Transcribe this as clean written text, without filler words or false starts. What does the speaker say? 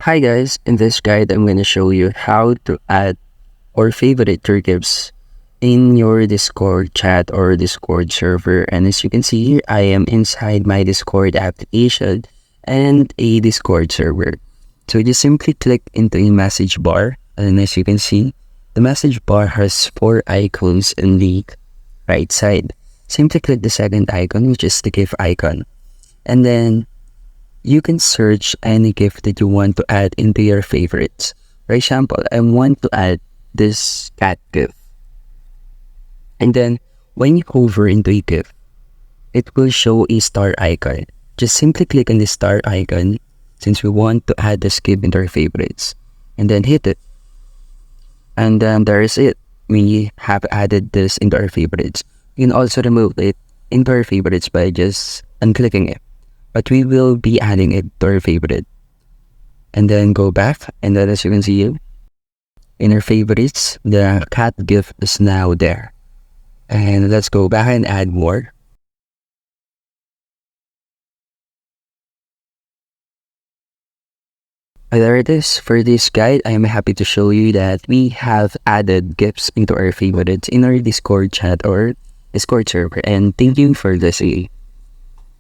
Hi guys, in this guide I'm going to show you how to add or favorite your gifs in your Discord chat or Discord server. And as you can see here, I am inside my Discord application and a Discord server. So just simply click into a message bar, and as you can see, the message bar has 4 icons in the right side. Simply click the second icon, which is the GIF icon, and then you can search any gift that you want to add into your favorites. For example, I want to add this cat gift. And then when you hover into a gift, it will show a star icon. Just simply click on the star icon since we want to add this gift into our favorites. And then hit it. And then there is it. We have added this into our favorites. You can also remove it into our favorites by just unclicking it. But we will be adding it to our favorite. And then go back, and then as you can see in our favorites, the cat gift is now there. And let's go back and add more. There it is. For this guide, I am happy to show you that we have added gifts into our favorites in our Discord chat or Discord server. And thank you for listening.